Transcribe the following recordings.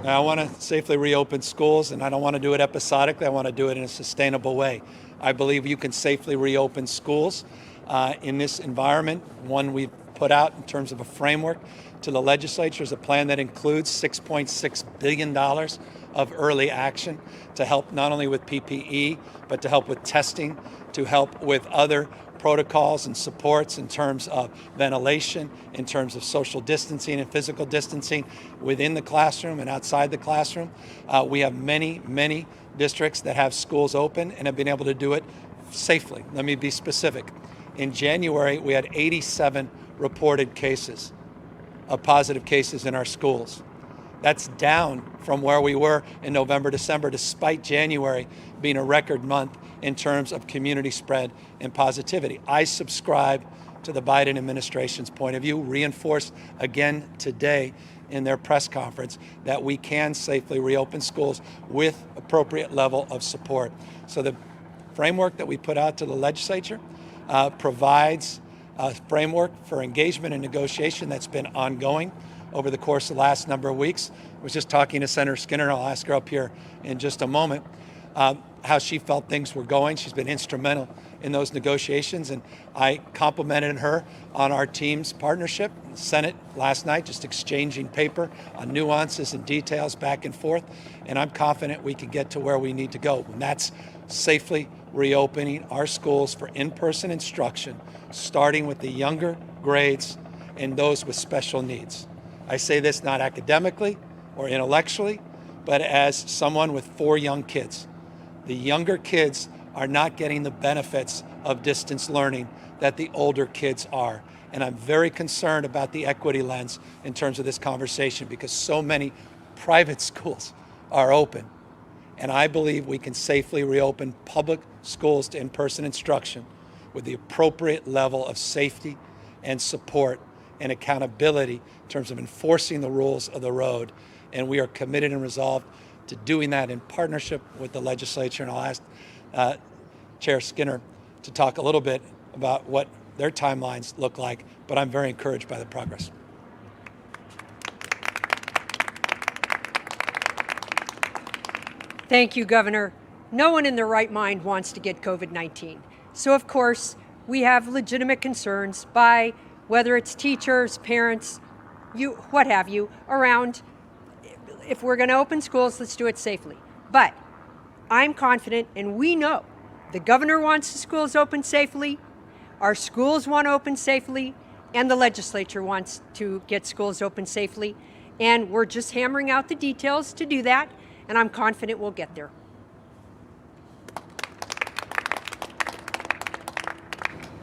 I want to safely reopen schools, and I don't want to do it episodically. I want to do it in a sustainable way. I believe you can safely reopen schools in this environment. One we've put out in terms of a framework to the legislature is a plan that includes $6.6 billion of early action to help not only with PPE, but to help with testing, to help with other protocols and supports in terms of ventilation, in terms of social distancing and physical distancing within the classroom and outside the classroom. We have many districts that have schools open and have been able to do it safely. Let me be specific. In January, we had 87 reported cases of positive cases in our schools. That's down from where we were in November, December, despite January being a record month in terms of community spread and positivity. I subscribe to the Biden administration's point of view, reinforced again today in their press conference, that we can safely reopen schools with appropriate level of support. So the framework that we put out to the legislature provides a framework for engagement and negotiation that's been ongoing over the course of the last number of weeks. I was just talking to Senator Skinner, and I'll ask her up here in just a moment, how she felt things were going. She's been instrumental in those negotiations, and I complimented her on our team's partnership. The Senate last night just exchanging paper on nuances and details back and forth, and I'm confident we can get to where we need to go, and that's safely reopening our schools for in-person instruction, starting with the younger grades and those with special needs. I say this not academically or intellectually, but as someone with 4 young kids. The younger kids are not getting the benefits of distance learning that the older kids are. And I'm very concerned about the equity lens in terms of this conversation, because so many private schools are open. And I believe we can safely reopen public schools to in-person instruction with the appropriate level of safety and support and accountability in terms of enforcing the rules of the road. And we are committed and resolved to doing that in partnership with the legislature. And I'll ask Chair Skinner to talk a little bit about what their timelines look like, but I'm very encouraged by the progress. Thank you, Governor. No one in their right mind wants to get COVID-19. So, of course, we have legitimate concerns by whether it's teachers, parents, what have you, around if we're going to open schools, let's do it safely. But I'm confident, and we know the governor wants the schools open safely, our schools want to open safely, and the legislature wants to get schools open safely. And we're just hammering out the details to do that, and I'm confident we'll get there.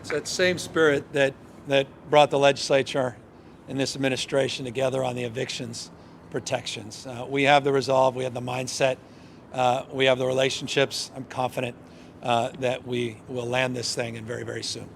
It's that same spirit that brought the legislature and this administration together on the evictions protections. We have the resolve, we have the mindset, we have the relationships. I'm confident that we will land this thing, and very, very soon.